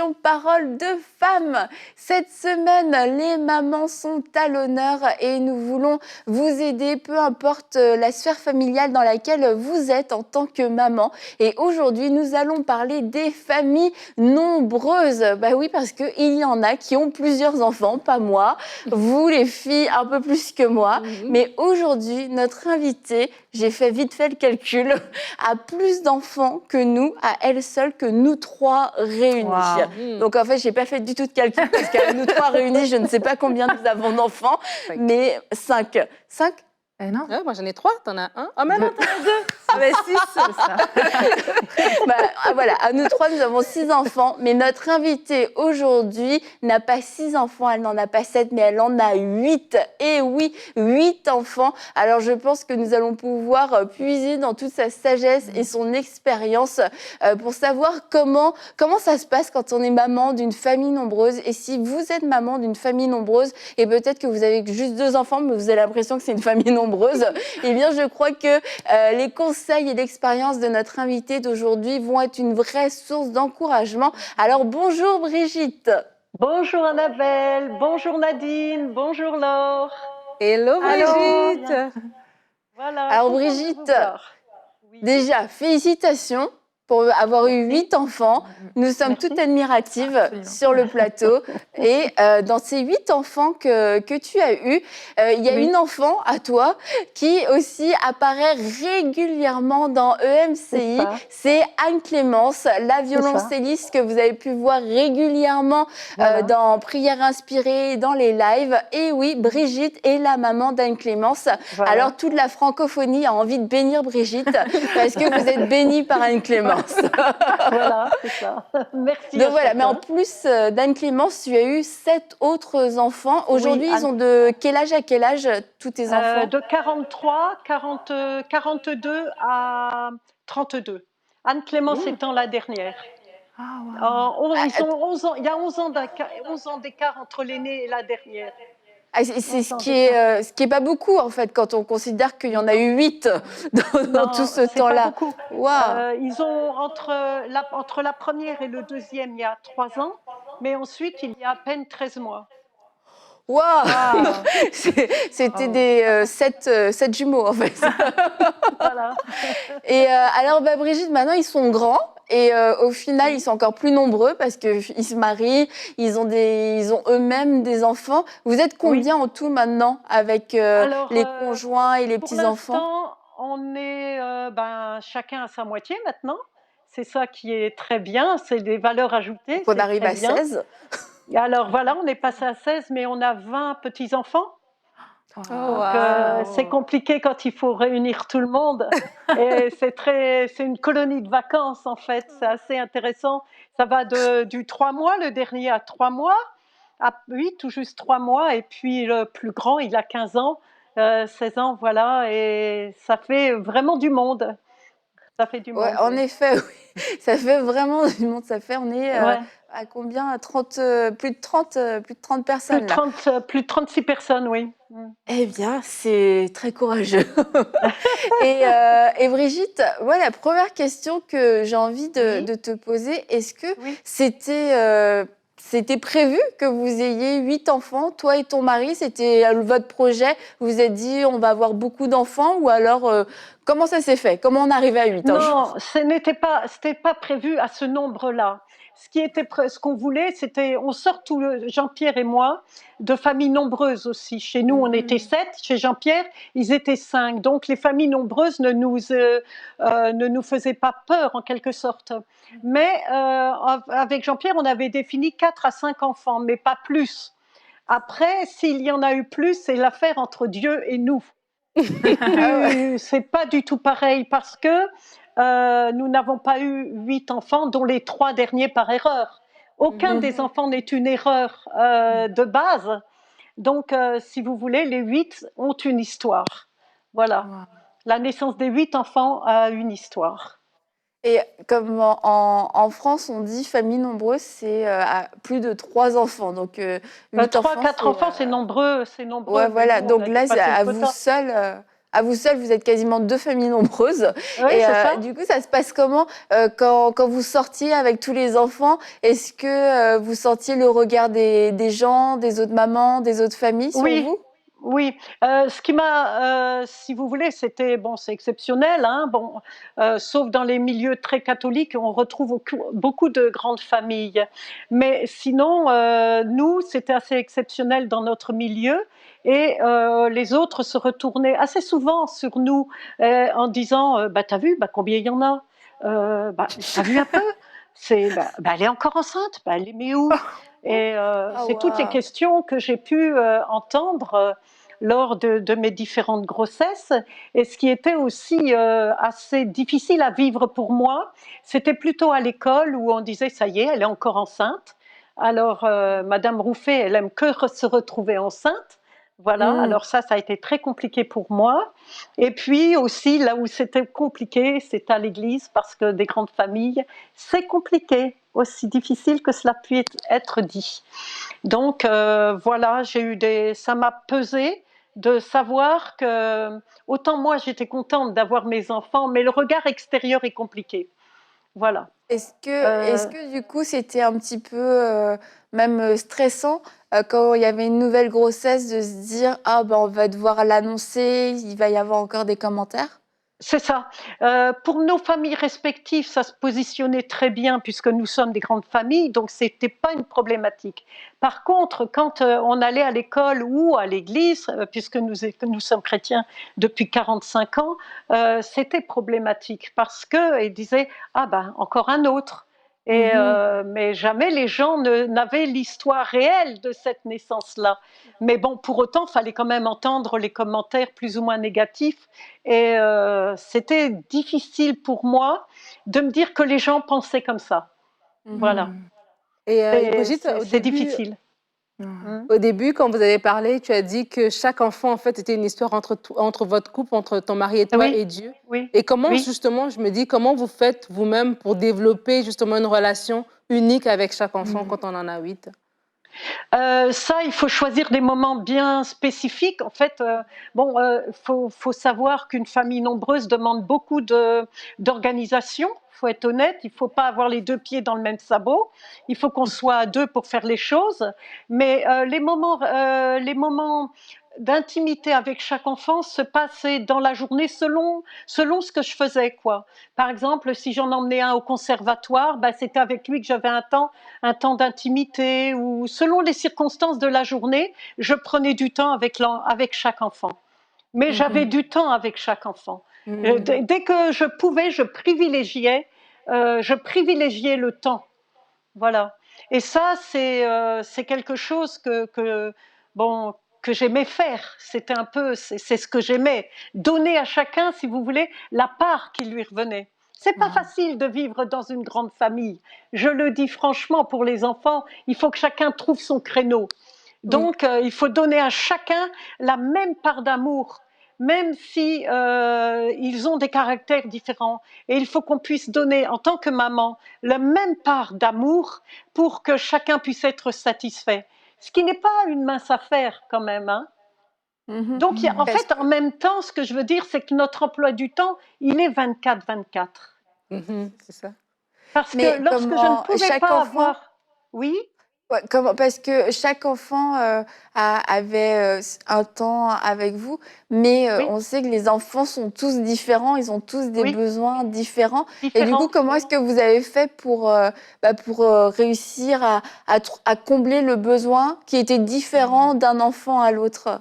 l'émission Parole de femmes. Cette semaine, les mamans sont à l'honneur et nous voulons vous aider, peu importe la sphère familiale dans laquelle vous êtes en tant que maman. Et aujourd'hui, nous allons parler des familles nombreuses. Bah oui, parce qu'il y en a qui ont plusieurs enfants, pas moi. Vous, les filles, un peu plus que moi. Mais aujourd'hui, notre invitée, j'ai vite fait le calcul, a plus d'enfants que nous, à elle seule, que nous trois réunis. Wow. Donc en fait, j'ai pas fait du tout de calcul parce qu'à nous trois réunis, je ne sais pas combien nous avons d'enfants, mais 5. 5 ? Non. Ouais, moi j'en ai 3, t'en as un. Oh, mais non, t'en as 2. Ah ben 6, c'est ça. Voilà, à nous trois, nous avons 6 enfants, mais notre invitée aujourd'hui n'a pas 6 enfants, elle n'en a pas 7, mais elle en a 8. Et oui, 8 enfants. Alors je pense que nous allons pouvoir puiser dans toute sa sagesse et son expérience pour savoir comment ça se passe quand on est maman d'une famille nombreuse. Et si vous êtes maman d'une famille nombreuse, et peut-être que vous avez juste 2 enfants, mais vous avez l'impression que c'est une famille nombreuse, eh bien je crois que les conseils et l'expérience de notre invitée d'aujourd'hui vont être une vraie source d'encouragement. Alors bonjour Brigitte. Bonjour Annabelle, bonjour Nadine, bonjour Laure. Hello Brigitte. Voilà. Alors Brigitte, déjà félicitations pour avoir eu 8 enfants. Nous sommes toutes admiratives sur le plateau. Et dans ces 8 enfants que tu as eus, il y a une enfant à toi qui aussi apparaît régulièrement dans EMCI. C'est Anne-Clémence, la violoncelliste que vous avez pu voir régulièrement dans Prières inspirées, dans les lives. Et oui, Brigitte est la maman d'Anne-Clémence. Voilà. Alors toute la francophonie a envie de bénir Brigitte parce que vous êtes bénie par Anne-Clémence. Voilà, c'est ça. Merci. Donc voilà, mais en plus d'Anne-Clémence, tu as eu 7 autres enfants. Aujourd'hui, ils ont de quel âge à quel âge, tous tes enfants? De 43, 42 à 32. Anne-Clémence étant la dernière. Ah, wow. Ils ont 11 ans, il y a 11 ans d'écart entre l'aînée et la dernière. Ah, c'est ce qui est pas beaucoup en fait quand on considère qu'il y en a eu 8 dans tout ce temps-là. Wow. Ils ont entre la première et le deuxième, il y a 3 ans, mais ensuite il y a à peine 13 mois. Wow. C'était des 7 jumeaux en fait. Voilà. Et alors Brigitte, maintenant ils sont grands. Et au final, ils sont encore plus nombreux parce qu'ils se marient, ils ont eux-mêmes des enfants. Vous êtes combien en tout maintenant avec les conjoints et les petits-enfants? Pour l'instant, on est chacun à sa moitié maintenant. C'est ça qui est très bien, c'est des valeurs ajoutées. Donc on arrive à 16. Alors voilà, on est passé à 16, mais on a 20 petits-enfants. C'est compliqué quand il faut réunir tout le monde. Et c'est une colonie de vacances en fait, c'est assez intéressant. Ça va du 3 mois, le dernier à 3 mois, tout juste 3 mois, et puis le plus grand, il a 15 ans, 16 ans, voilà, et ça fait vraiment du monde. Ça fait du monde. Ouais, en effet, oui. Ça fait vraiment du monde. On est à combien? 30, plus de 30 personnes. Plus de 36 personnes, oui. Eh bien, c'est très courageux. et Brigitte, la première question que j'ai envie de te poser, est-ce que c'était prévu que vous ayez 8 enfants, toi et ton mari? C'était votre projet? Vous vous êtes dit, on va avoir beaucoup d'enfants? Ou alors, comment ça s'est fait? Comment on arrivait à 8 ans? Non, c'était pas prévu à ce nombre-là. Ce qu'on voulait, c'était, on sort Jean-Pierre et moi, de familles nombreuses aussi. Chez nous, on était 7. Chez Jean-Pierre, ils étaient 5. Donc, les familles nombreuses ne nous faisaient pas peur, en quelque sorte. Mais avec Jean-Pierre, on avait défini 4 à 5 enfants, mais pas plus. Après, s'il y en a eu plus, c'est l'affaire entre Dieu et nous. C'est pas du tout pareil parce que nous n'avons pas eu 8 enfants, dont les 3 derniers par erreur. Aucun des enfants n'est une erreur de base. Donc, si vous voulez, les 8 ont une histoire. Voilà. Wow. La naissance des 8 enfants a une histoire. Et comme en France, on dit famille nombreuse, c'est plus de 3 enfants. Donc, 3, 4 enfants, c'est nombreux. Ouais, voilà. Donc là, c'est à vous seul. à vous seul, vous êtes quasiment 2 familles nombreuses. Oui, Et c'est ça. du coup, ça se passe comment quand vous sortiez avec tous les enfants? Est-ce que vous sentiez le regard des gens, des autres mamans, des autres familles sur Oui, vous? oui. Ce qui m'a, si vous voulez, c'était bon, c'est exceptionnel, hein, bon, sauf dans les milieux très catholiques, on retrouve beaucoup de grandes familles. Mais sinon, nous, c'était assez exceptionnel dans notre milieu et les autres se retournaient assez souvent sur nous en disant, bah, t'as vu, bah, combien il y en a? Bah, t'as vu un peu? Bah, elle est encore enceinte, bah, elle les met où? Et Ah c'est toutes les waouh! questions que j'ai pu entendre lors de mes différentes grossesses. Et ce qui était aussi assez difficile à vivre pour moi, c'était plutôt à l'école où on disait, ça y est, elle est encore enceinte. Alors, Madame Rouffet, elle aime que se retrouver enceinte. Voilà, Mmh. alors ça a été très compliqué pour moi. Et puis aussi, là où c'était compliqué, c'est à l'église, parce que des grandes familles, c'est compliqué, aussi difficile que cela puisse être dit. Donc voilà, ça m'a pesé de savoir que autant moi j'étais contente d'avoir mes enfants, mais le regard extérieur est compliqué. Voilà. Est-ce Euh, que du coup c'était un petit peu même stressant quand il y avait une nouvelle grossesse de se dire ah ben on va devoir l'annoncer, il va y avoir encore des commentaires? C'est ça. Pour nos familles respectives, ça se positionnait très bien puisque nous sommes des grandes familles, donc c'était pas une problématique. Par contre, quand on allait à l'école ou à l'église, puisque nous sommes chrétiens depuis 45 ans, c'était problématique parce que ils disaient ah ben encore un autre. Et, Mhm. mais jamais les gens n'avaient l'histoire réelle de cette naissance-là. Mais bon, pour autant, il fallait quand même entendre les commentaires plus ou moins négatifs et c'était difficile pour moi de me dire que les gens pensaient comme ça. Voilà, Mhm. Et Brigitte, c'est difficile. Mm. au début, quand vous avez parlé, tu as dit que chaque enfant, en fait, était une histoire entre votre couple, entre ton mari et toi Oui, et Dieu. oui, Et comment, oui. justement, je me dis, comment vous faites vous-même pour développer justement une relation unique avec chaque enfant Mhm. quand on en a 8? Ça, il faut choisir des moments bien spécifiques. En fait, bon, faut savoir qu'une famille nombreuse demande beaucoup d'organisation. Il faut être honnête, il ne faut pas avoir les deux pieds dans le même sabot. Il faut qu'on soit à deux pour faire les choses. Mais les moments d'intimité avec chaque enfant se passaient dans la journée selon ce que je faisais, quoi. Par exemple, si j'en emmenais un au conservatoire, ben, c'était avec lui que j'avais un temps d'intimité ou selon les circonstances de la journée, je prenais du temps avec chaque enfant. Mais j'avais Mhm. du temps avec chaque enfant. Mhm. Dès que je pouvais, je privilégiais le temps. Voilà. Et ça, c'est quelque chose bon, que j'aimais faire. C'est ce que j'aimais. Donner à chacun, si vous voulez, la part qui lui revenait. C'est pas Mhm. facile de vivre dans une grande famille. Je le dis franchement pour les enfants, il faut que chacun trouve son créneau. Oui. Donc, il faut donner à chacun la même part d'amour, même si ils ont des caractères différents. Et il faut qu'on puisse donner, en tant que maman, la même part d'amour pour que chacun puisse être satisfait. Ce qui n'est pas une mince affaire quand même, hein. Mhm. Donc, en Parce fait, que en même temps, ce que je veux dire, c'est que notre emploi du temps, il est 24-24. Mhm, c'est ça. Parce que mais lorsque je ne comment pouvais chaque pas enfant. avoir... Oui, Ouais, parce que chaque enfant avait un temps avec vous, mais oui, on sait que les enfants sont tous différents, ils ont tous des oui, besoins différents. Et du coup, différent. comment est-ce que vous avez fait pour réussir à combler le besoin qui était différent d'un enfant à l'autre?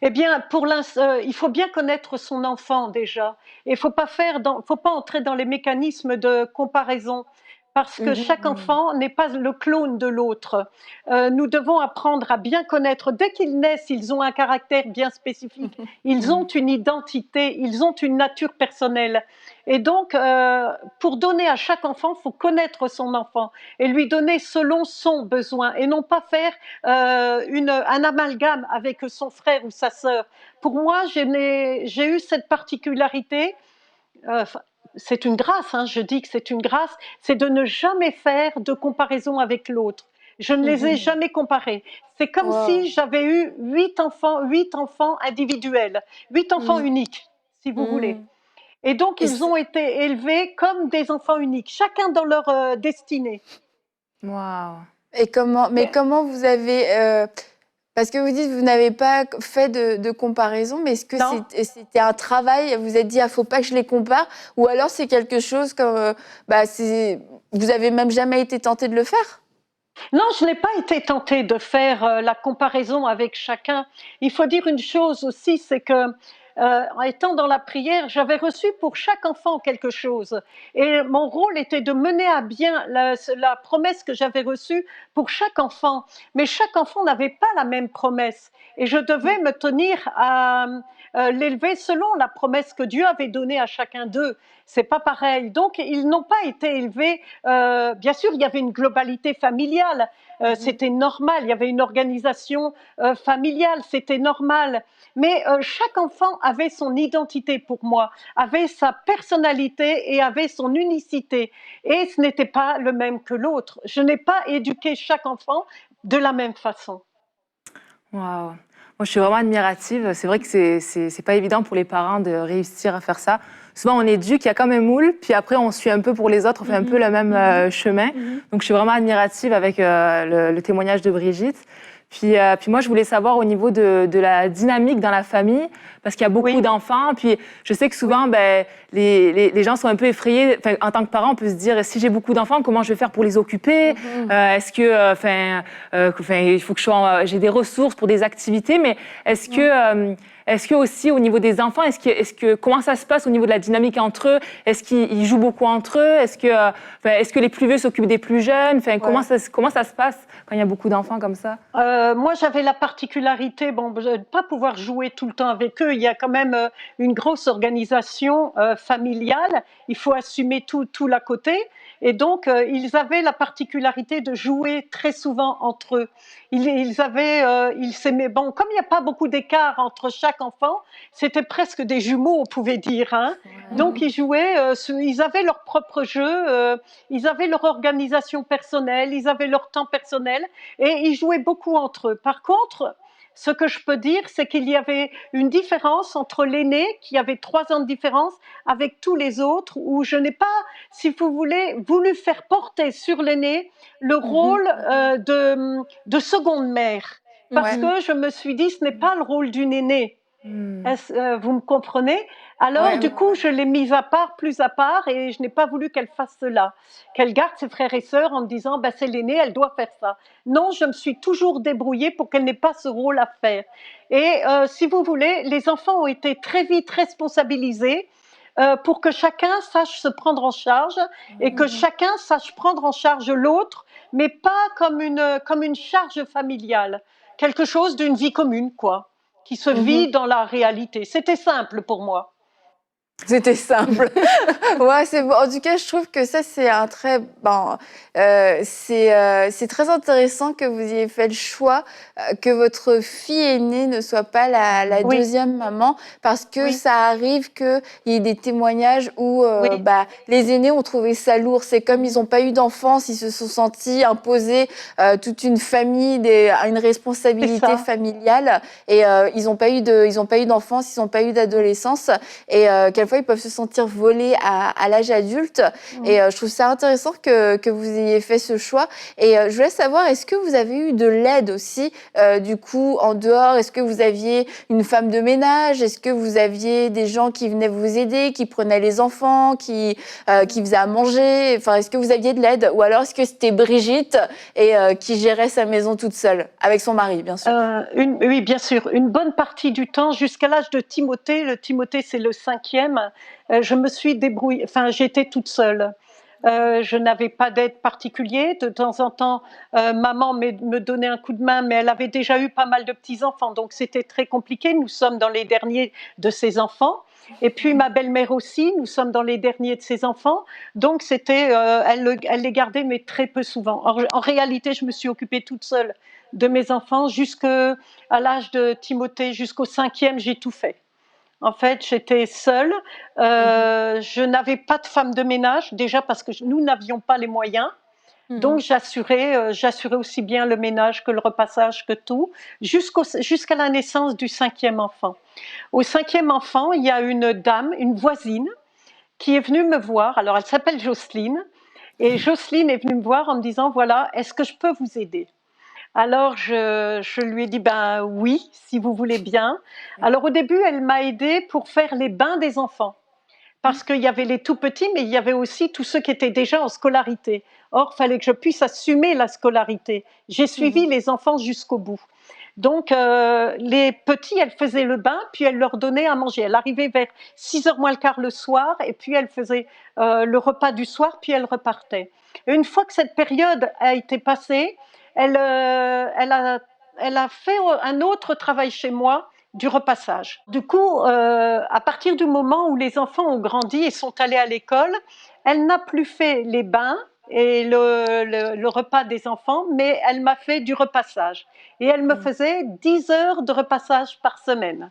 Eh bien, il faut bien connaître son enfant déjà. Et faut pas entrer dans les mécanismes de comparaison parce que chaque Mhm. enfant n'est pas le clone de l'autre. Nous devons apprendre à bien connaître. Dès qu'ils naissent, ils ont un caractère bien spécifique. Ils ont une identité, ils ont une nature personnelle. Et donc, pour donner à chaque enfant, il faut connaître son enfant et lui donner selon son besoin et non pas faire un amalgame avec son frère ou sa sœur. Pour moi, j'ai eu cette particularité, enfin, c'est une grâce, hein, je dis que c'est une grâce, c'est de ne jamais faire de comparaison avec l'autre. Je ne les ai Mhm. jamais comparés. C'est comme Wow. si j'avais eu 8 enfants individuels, 8 enfants Mhm. uniques, si vous voulez. Mhm. Et donc, Et ils ont été élevés comme des enfants uniques, chacun dans leur destinée. Waouh. mais comment vous avez, parce que vous dites que vous n'avez pas fait de comparaison, mais est-ce que Non, c'était un travail? Vous vous êtes dit, ah, faut pas que je les compare, ou alors c'est quelque chose comme, bah, vous avez même jamais été tenté de le faire? non, je n'ai pas été tentée de faire la comparaison avec chacun. Il faut dire une chose aussi, c'est que en étant dans la prière, j'avais reçu pour chaque enfant quelque chose. Et mon rôle était de mener à bien la promesse que j'avais reçue pour chaque enfant. Mais chaque enfant n'avait pas la même promesse. Et je devais me tenir à l'élever selon la promesse que Dieu avait donnée à chacun d'eux. C'est pas pareil. Donc, ils n'ont pas été élevés. Bien sûr, il y avait une globalité familiale. Mhm. C'était normal. Il y avait une organisation familiale. C'était normal. Mais chaque enfant avait son identité pour moi, avait sa personnalité et avait son unicité. Et ce n'était pas le même que l'autre. Je n'ai pas éduqué chaque enfant de la même façon. Waouh. Moi, je suis vraiment admirative. C'est vrai que c'est pas évident pour les parents de réussir à faire ça. Souvent, on éduque, il y a comme un moule, puis après, on suit un peu pour les autres, on fait un peu Mhm. le même Mhm. chemin. Mhm. Donc, je suis vraiment admirative avec le témoignage de Brigitte. Puis moi, je voulais savoir au niveau de la dynamique dans la famille, parce qu'il y a beaucoup Oui, d'enfants. Puis je sais que oui, souvent, ben, les gens sont un peu effrayés. Enfin, en tant que parent, on peut se dire, si j'ai beaucoup d'enfants, comment je vais faire pour les occuper? Mhm. Est-ce que, il faut que j'ai des ressources pour des activités, mais est-ce que aussi au niveau des enfants, comment ça se passe au niveau de la dynamique entre eux? Est-ce qu'ils jouent beaucoup entre eux? Est-ce que les plus vieux s'occupent des plus jeunes? Enfin, Ouais. comment ça se passe quand il y a beaucoup d'enfants comme ça? moi, j'avais la particularité, bon, de ne pas pouvoir jouer tout le temps avec eux. Il y a quand même une grosse organisation familiale. Il faut assumer tout l'à côté. Et donc, ils avaient la particularité de jouer très souvent entre eux. Ils s'aimaient. Bon, comme il n'y a pas beaucoup d'écart entre chaque enfant, c'était presque des jumeaux, on pouvait dire, hein. Donc, Mhm. ils jouaient. Ils avaient leur propre jeu. Ils avaient leur organisation personnelle. Ils avaient leur temps personnel. Et ils jouaient beaucoup entre eux. Par contre, ce que je peux dire, c'est qu'il y avait une différence entre l'aîné, qui avait 3 ans de différence, avec tous les autres, où je n'ai pas, si vous voulez, voulu faire porter sur l'aîné le Mhm. rôle de seconde mère. Parce Ouais. que je me suis dit, ce n'est pas le rôle d'une aînée. Hmm. Vous me comprenez? Alors, Ouais, du ouais, coup, ouais. je l'ai mise à part, plus à part, et je n'ai pas voulu qu'elle fasse cela. Qu'elle garde ses frères et sœurs en me disant, bah, c'est l'aînée, elle doit faire ça. Non, je me suis toujours débrouillée pour qu'elle n'ait pas ce rôle à faire. Et si vous voulez, les enfants ont été très vite responsabilisés pour que chacun sache se prendre en charge et que Mhm. chacun sache prendre en charge l'autre, mais pas comme une charge familiale, quelque chose d'une vie commune, quoi, qui se vit Mhm. dans la réalité. C'était simple pour moi. C'était simple. Ouais, c'est bon. En tout cas, je trouve que ça, c'est un très bon. C'est très intéressant que vous ayez fait le choix que votre fille aînée ne soit pas la Oui, deuxième maman, parce que oui, ça arrive qu'il y ait des témoignages où oui, bah, les aînés ont trouvé ça lourd. C'est comme ils n'ont pas eu d'enfance, ils se sont sentis imposer toute une famille, une c'est responsabilité ça. familiale, et ils n'ont pas eu d'enfance, ils n'ont pas eu d'adolescence, et quelquefois ils peuvent se sentir volés à l'âge adulte. Et je trouve ça intéressant que vous ayez fait ce choix. Et je voulais savoir, est-ce que vous avez eu de l'aide aussi, du coup, en dehors? Est-ce que vous aviez une femme de ménage? Est-ce que vous aviez des gens qui venaient vous aider, qui prenaient les enfants, qui faisaient à manger? Enfin, est-ce que vous aviez de l'aide? Ou alors est-ce que c'était Brigitte et qui gérait sa maison toute seule, avec son mari, bien sûr? Oui, bien sûr. Une bonne partie du temps, jusqu'à l'âge de Timothée, le Timothée c'est le 5e, je me suis débrouillée, enfin j'étais toute seule. Je n'avais pas d'aide particulière. De temps en temps, maman me donnait un coup de main, mais elle avait déjà eu pas mal de petits-enfants, donc c'était très compliqué. Nous sommes dans les derniers de ses enfants. Et puis ma belle-mère aussi, nous sommes dans les derniers de ses enfants. Donc elle les gardait, mais très peu souvent. En réalité, je me suis occupée toute seule de mes enfants jusqu'à l'âge de Timothée, jusqu'au 5e, j'ai tout fait. En fait, j'étais seule. Mhm. Je n'avais pas de femme de ménage, déjà parce que nous n'avions pas les moyens. Donc j'assurais aussi bien le ménage que le repassage, que tout, jusqu'à la naissance du 5e enfant. Au 5e enfant, il y a une dame, une voisine, qui est venue me voir. Alors elle s'appelle Jocelyne. Et Jocelyne est venue me voir en me disant, voilà, est-ce que je peux vous aider? Alors je lui ai dit, ben oui, si vous voulez bien. Alors au début, elle m'a aidée pour faire les bains des enfants. Parce qu'il y avait les tout petits, mais il y avait aussi tous ceux qui étaient déjà en scolarité. Or, il fallait que je puisse assumer la scolarité. J'ai suivi les enfants jusqu'au bout. Donc, les petits, elle faisait le bain, puis elle leur donnait à manger. Elle arrivait vers 6h moins le quart le soir, et puis elle faisait le repas du soir, puis elle repartait. Et une fois que cette période a été passée, elle a fait un autre travail chez moi, du repassage. Du coup, à partir du moment où les enfants ont grandi et sont allés à l'école, elle n'a plus fait les bains et le repas des enfants, mais elle m'a fait du repassage. Et elle me faisait 10 heures de repassage par semaine.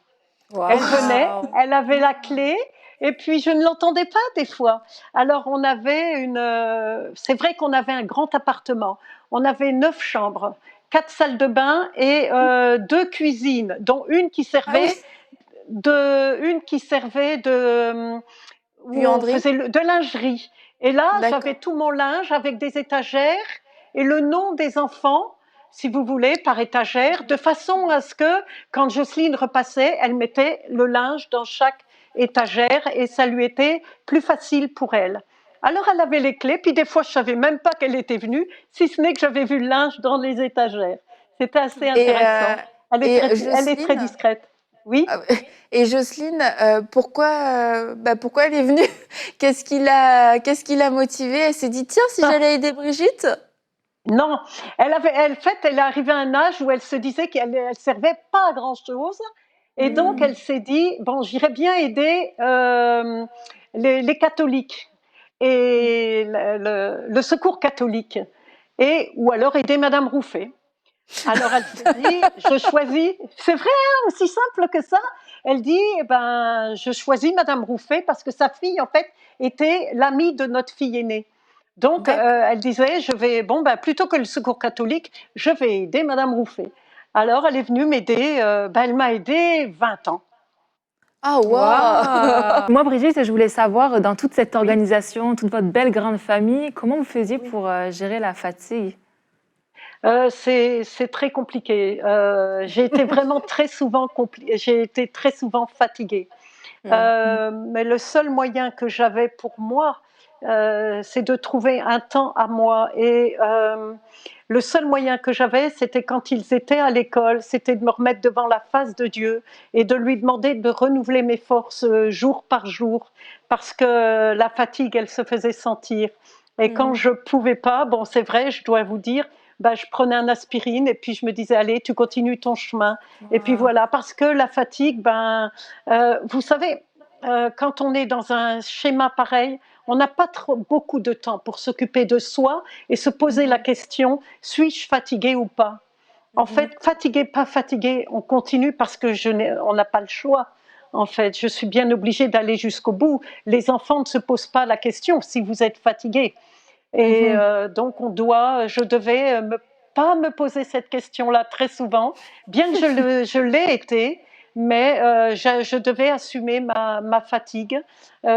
Waouh. Elle venait, elle avait la clé, et puis je ne l'entendais pas des fois. Alors on avait c'est vrai qu'on avait un grand appartement. On avait 9 chambres, 4 salles de bain et 2 cuisines, dont une qui servait où on Buanderie. faisait de lingerie. Et là, D'accord. j'avais tout mon linge avec des étagères et le nom des enfants, si vous voulez, par étagère, de façon à ce que, quand Jocelyne repassait, elle mettait le linge dans chaque étagère et ça lui était plus facile pour elle. Alors, elle avait les clés, puis des fois, je ne savais même pas qu'elle était venue, si ce n'est que j'avais vu le linge dans les étagères. C'était assez intéressant. Elle est très Jocelyne, discrète. Oui. et Jocelyne, pourquoi elle est venue? Qu'est-ce qui l'a motivée? Elle s'est dit, tiens, si j'allais aider Brigitte? Non, elle est arrivée à un âge où elle se disait qu'elle ne servait pas à grand-chose. Et donc, elle s'est dit, bon, j'irais bien aider les catholiques et le secours catholique. Ou alors aider Madame Rouffet. Alors, elle s'est dit, je choisis, c'est vrai, hein, aussi simple que ça. Elle dit, eh ben, je choisis Madame Rouffet parce que sa fille, en fait, était l'amie de notre fille aînée. Donc, elle disait, plutôt que le secours catholique, je vais aider Madame Rouffet. Alors, elle est venue m'aider, elle m'a aidé 20 ans. Ah, waouh! Moi, Brigitte, je voulais savoir, dans toute cette organisation, toute votre belle grande famille, comment vous faisiez pour gérer la fatigue? C'est très compliqué. J'ai été vraiment j'ai été très souvent fatiguée. Mais le seul moyen que j'avais pour moi, c'est de trouver un temps à moi. Et le seul moyen que j'avais, c'était quand ils étaient à l'école, c'était de me remettre devant la face de Dieu et de lui demander de renouveler mes forces jour par jour, parce que la fatigue, elle se faisait sentir. Et quand je pouvais pas, bon, c'est vrai, je dois vous dire, je prenais un aspirine et puis je me disais, allez, tu continues ton chemin. Et puis voilà, parce que la fatigue, vous savez, quand on est dans un schéma pareil, on n'a pas beaucoup de temps pour s'occuper de soi et se poser la question, suis-je fatiguée ou pas? En fait, fatigué, pas fatigué, on continue parce que on n'a pas le choix. En fait, je suis bien obligée d'aller jusqu'au bout. Les enfants ne se posent pas la question si vous êtes fatigué. Et donc, je devais pas me poser cette question-là très souvent, bien que je l'ai été, mais je devais assumer ma fatigue.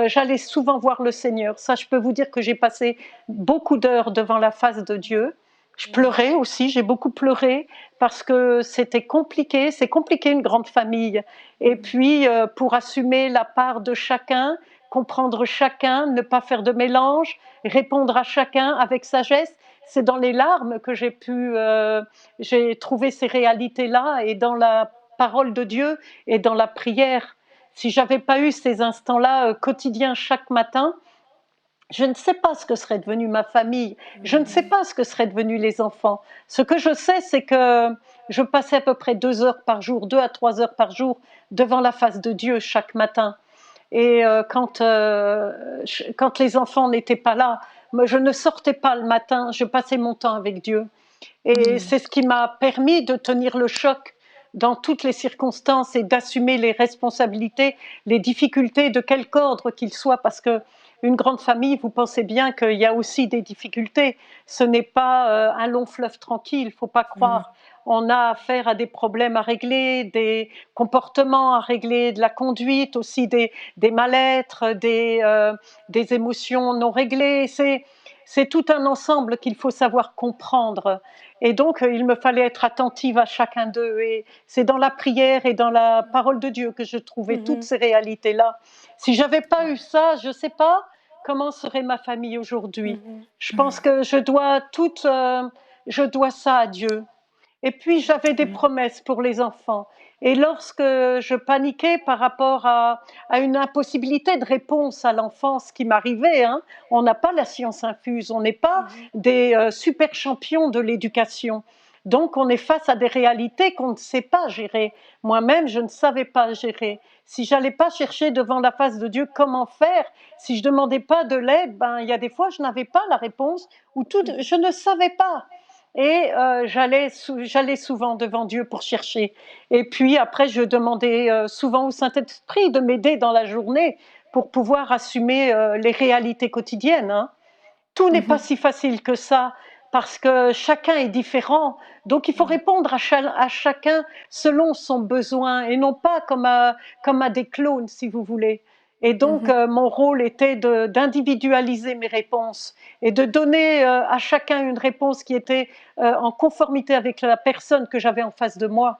J'allais souvent voir le Seigneur. Ça, je peux vous dire que j'ai passé beaucoup d'heures devant la face de Dieu. Je pleurais aussi, j'ai beaucoup pleuré parce que c'était compliqué. C'est compliqué une grande famille. Et puis, pour assumer la part de chacun, comprendre chacun, ne pas faire de mélange, répondre à chacun avec sagesse. C'est dans les larmes que j'ai trouvé ces réalités-là et dans la parole de Dieu et dans la prière. Si j'avais pas eu ces instants-là quotidiens chaque matin, je ne sais pas ce que serait devenue ma famille, je ne sais pas ce que seraient devenus les enfants. Ce que je sais, c'est que je passais à peu près 2 heures par jour, 2 à 3 heures par jour devant la face de Dieu chaque matin. Et quand les enfants n'étaient pas là, moi, je ne sortais pas le matin, je passais mon temps avec Dieu. Et c'est ce qui m'a permis de tenir le choc dans toutes les circonstances et d'assumer les responsabilités, les difficultés de quelque ordre qu'il soit, parce que une grande famille, vous pensez bien qu'il y a aussi des difficultés. Ce n'est pas un long fleuve tranquille, il ne faut pas croire. On a affaire à des problèmes à régler, des comportements à régler, de la conduite, aussi des mal-être, des émotions non réglées. C'est tout un ensemble qu'il faut savoir comprendre. Et donc, il me fallait être attentive à chacun d'eux. Et c'est dans la prière et dans la parole de Dieu que je trouvais toutes ces réalités-là. Si j'avais pas eu ça, je ne sais pas comment serait ma famille aujourd'hui. Je pense que je dois ça à Dieu. Et puis, j'avais des promesses pour les enfants. Et lorsque je paniquais par rapport à une impossibilité de réponse à l'enfance qui m'arrivait, hein, on n'a pas la science infuse, on n'est pas des super champions de l'éducation. Donc, on est face à des réalités qu'on ne sait pas gérer. Moi-même, je ne savais pas gérer. Si j'allais pas chercher devant la face de Dieu comment faire, si je demandais pas de l'aide, ben il y a des fois je n'avais pas la réponse ou je ne savais pas. Et j'allais souvent devant Dieu pour chercher. Et puis après, je demandais souvent au Saint-Esprit de m'aider dans la journée pour pouvoir assumer les réalités quotidiennes. Hein. Tout n'est pas si facile que ça, parce que chacun est différent. Donc il faut répondre à chacun selon son besoin, et non pas comme à des clones, si vous voulez. Et donc mon rôle était d'individualiser mes réponses et de donner à chacun une réponse qui était en conformité avec la personne que j'avais en face de moi.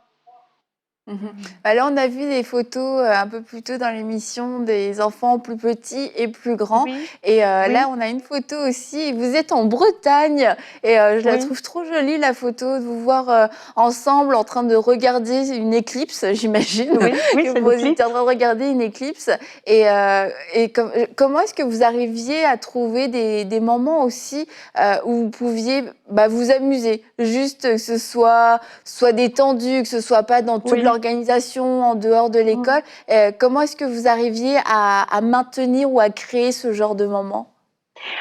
Bah là, on a vu des photos un peu plus tôt dans l'émission des enfants plus petits et plus grands. Oui, Et oui, là, on a une photo aussi. Vous êtes en Bretagne et je la oui, trouve trop jolie, la photo, de vous voir ensemble en train de regarder une éclipse, j'imagine, oui, oui, que c'est vous étiez l'éclipse. en train de regarder une éclipse. Et comment est-ce que vous arriviez à trouver des moments aussi où vous pouviez vous amuser, juste que ce soit détendu, que ce soit pas dans toute Oui. l'organisation en dehors de l'école. Comment est-ce que vous arriviez à maintenir ou à créer ce genre de moments?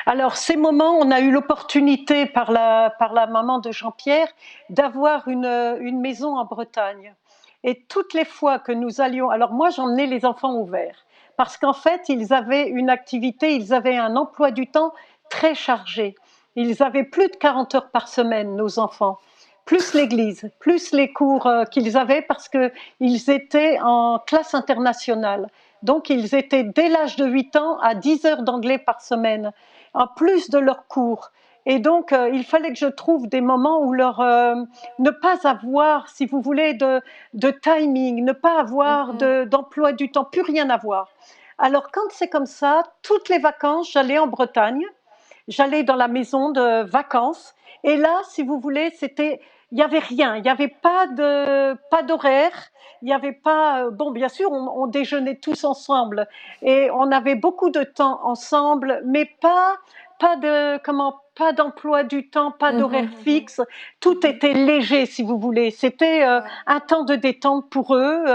Alors, ces moments, on a eu l'opportunité par la maman de Jean-Pierre d'avoir une maison en Bretagne. Et toutes les fois que nous allions, alors moi j'emmenais les enfants au vert, parce qu'en fait ils avaient une activité, ils avaient un emploi du temps très chargé. Ils avaient plus de 40 heures par semaine, nos enfants, plus l'église, plus les cours qu'ils avaient, parce qu'ils étaient en classe internationale. Donc ils étaient dès l'âge de 8 ans à 10 heures d'anglais par semaine, en plus de leurs cours. Et donc, il fallait que je trouve des moments où ne pas avoir, si vous voulez, de timing, ne pas avoir d'emploi du temps, plus rien avoir. Alors, quand c'est comme ça, toutes les vacances, j'allais en Bretagne, j'allais dans la maison de vacances, et là, si vous voulez, il n'y avait rien, il n'y avait pas d'horaire, il n'y avait pas, bon, bien sûr, on déjeunait tous ensemble, et on avait beaucoup de temps ensemble, mais pas d'emploi du temps, pas d'horaire fixe. Tout était léger, si vous voulez. C'était un temps de détente pour eux.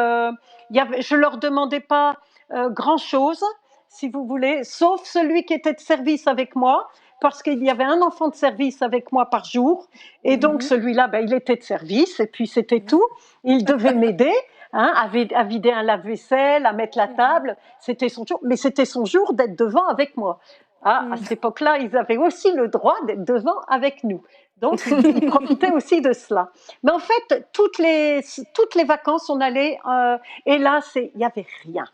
Je leur demandais pas grand-chose, si vous voulez, sauf celui qui était de service avec moi, parce qu'il y avait un enfant de service avec moi par jour, et donc celui-là, il était de service, et puis c'était tout. Il devait m'aider. Hein, à vider un lave-vaisselle, à mettre la table, c'était son jour, mais c'était son jour d'être devant avec moi. Ah, à cette époque-là, ils avaient aussi le droit d'être devant avec nous. Donc, ils profitaient aussi de cela. Mais en fait, toutes les vacances, on allait, et là, il n'y avait rien.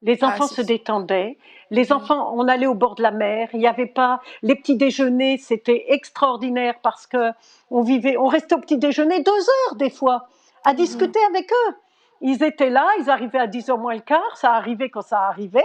Les enfants se détendaient. Les enfants, on allait au bord de la mer. Il n'y avait pas les petits déjeuners, c'était extraordinaire parce que on restait au petit déjeuner 2 heures des fois à discuter avec eux. Ils étaient là, ils arrivaient à 10h moins le quart, ça arrivait quand ça arrivait.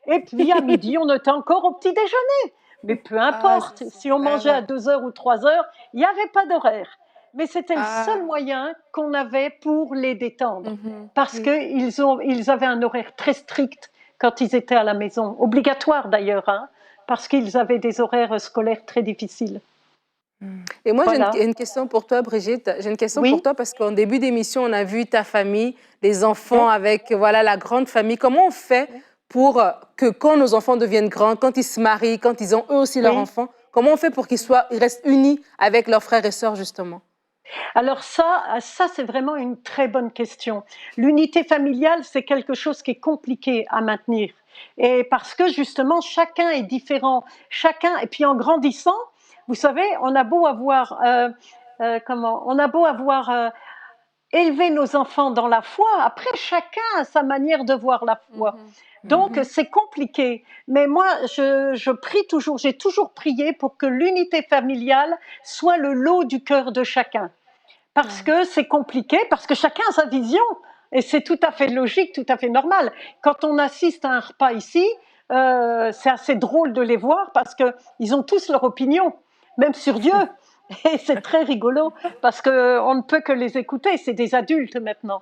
Et puis à midi, on était encore au petit déjeuner. Mais peu importe, si on mangeait à 2h ou 3h, il n'y avait pas d'horaire. Mais c'était le seul moyen qu'on avait pour les détendre. Parce qu'ils avaient un horaire très strict quand ils étaient à la maison. Obligatoire d'ailleurs, hein, parce qu'ils avaient des horaires scolaires très difficiles. Et moi, Voilà. j'ai une question pour toi, Brigitte. J'ai une question Oui. pour toi parce qu'en début d'émission, on a vu ta famille, les enfants avec la grande famille. Comment on fait pour que quand nos enfants deviennent grands, quand ils se marient, quand ils ont eux aussi leurs enfants, comment on fait pour qu'ils restent unis avec leurs frères et sœurs, justement? Alors ça c'est vraiment une très bonne question. L'unité familiale, c'est quelque chose qui est compliqué à maintenir. Et parce que justement, chacun est différent. Chacun, et puis en grandissant, vous savez, on a beau avoir, élevé nos enfants dans la foi, après chacun a sa manière de voir la foi. Donc c'est compliqué. Mais moi, je prie toujours, j'ai toujours prié pour que l'unité familiale soit le lot du cœur de chacun. Parce que c'est compliqué, parce que chacun a sa vision. Et c'est tout à fait logique, tout à fait normal. Quand on assiste à un repas ici, c'est assez drôle de les voir parce qu'ils ont tous leur opinion, même sur Dieu. Et c'est très rigolo parce qu'on ne peut que les écouter, c'est des adultes maintenant.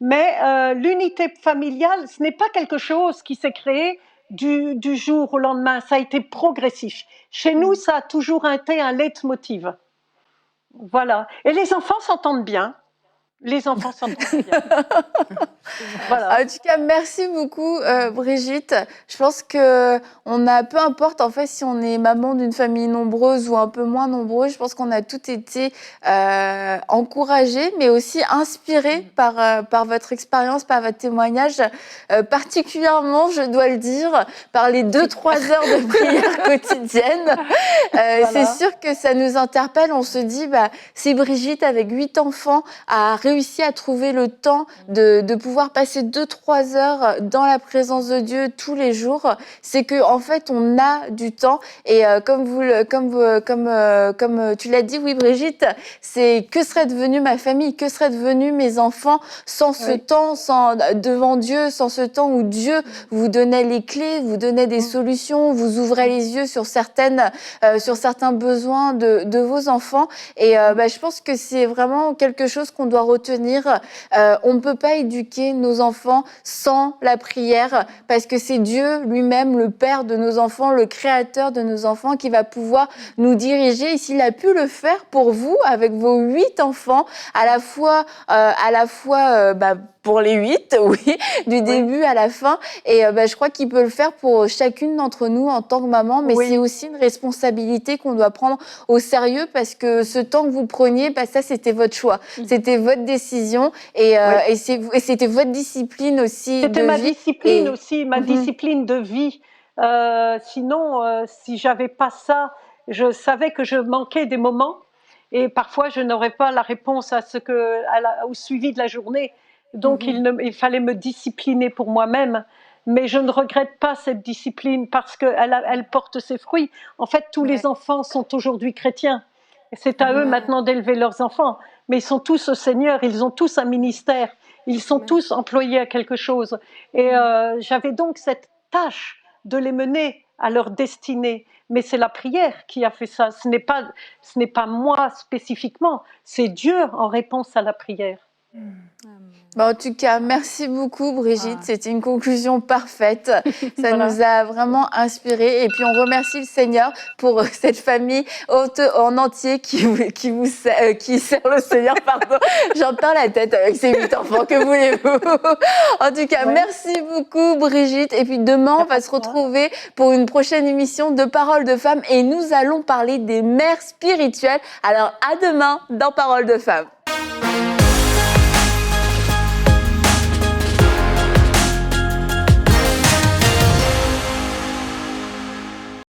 Mais l'unité familiale, ce n'est pas quelque chose qui s'est créé du jour au lendemain, ça a été progressif. Chez nous, ça a toujours été un leitmotiv. Voilà. Et les enfants s'entendent bien. Les enfants s'entendent bien. Voilà. En tout cas, merci beaucoup, Brigitte. Je pense que peu importe en fait si on est maman d'une famille nombreuse ou un peu moins nombreuse, je pense qu'on a toutes été encouragés, mais aussi inspirés par votre expérience, par votre témoignage, particulièrement, je dois le dire, par les 2-3 heures de prière quotidienne. Voilà. C'est sûr que ça nous interpelle. On se dit, c'est Brigitte avec 8 enfants a réussi à trouver le temps de pouvoir passer 2-3 heures dans la présence de Dieu tous les jours. C'est que en fait on a du temps et comme tu l'as dit, oui Brigitte, c'est que serait devenue ma famille, que seraient devenus mes enfants sans ce temps, devant Dieu, sans ce temps où Dieu vous donnait les clés, vous donnait des solutions, vous ouvrait les yeux sur certains besoins de vos enfants. Et je pense que c'est vraiment quelque chose qu'on doit retenir. On ne peut pas éduquer nos enfants sans la prière parce que c'est Dieu lui-même, le Père de nos enfants, le Créateur de nos enfants qui va pouvoir nous diriger. Et s'il a pu le faire pour vous avec vos 8 enfants, à la fois pour les 8, oui, du début à la fin. Et je crois qu'il peut le faire pour chacune d'entre nous en tant que maman, mais c'est aussi une responsabilité qu'on doit prendre au sérieux parce que ce temps que vous preniez, ça c'était votre choix, c'était votre décision et c'était votre discipline aussi. C'était ma discipline aussi, ma discipline de vie. Sinon, si j'avais pas ça, je savais que je manquais des moments et parfois je n'aurais pas la réponse au suivi de la journée. Donc il fallait me discipliner pour moi-même, mais je ne regrette pas cette discipline parce qu'elle porte ses fruits. En fait, tous les enfants sont aujourd'hui chrétiens. C'est à eux maintenant d'élever leurs enfants, mais ils sont tous au Seigneur, ils ont tous un ministère, ils sont tous employés à quelque chose. Et j'avais donc cette tâche de les mener à leur destinée. Mais c'est la prière qui a fait ça. Ce n'est pas moi spécifiquement, c'est Dieu en réponse à la prière. En tout cas, merci beaucoup Brigitte, c'était une conclusion parfaite, ça nous a vraiment inspirés et puis on remercie le Seigneur pour cette famille en entier qui sert le Seigneur, pardon, j'en perds la tête avec ces 8 enfants, que voulez-vous. En tout cas, merci beaucoup Brigitte et puis demain on va se retrouver pour une prochaine émission de Paroles de Femmes et nous allons parler des mères spirituelles. Alors à demain dans Paroles de Femmes.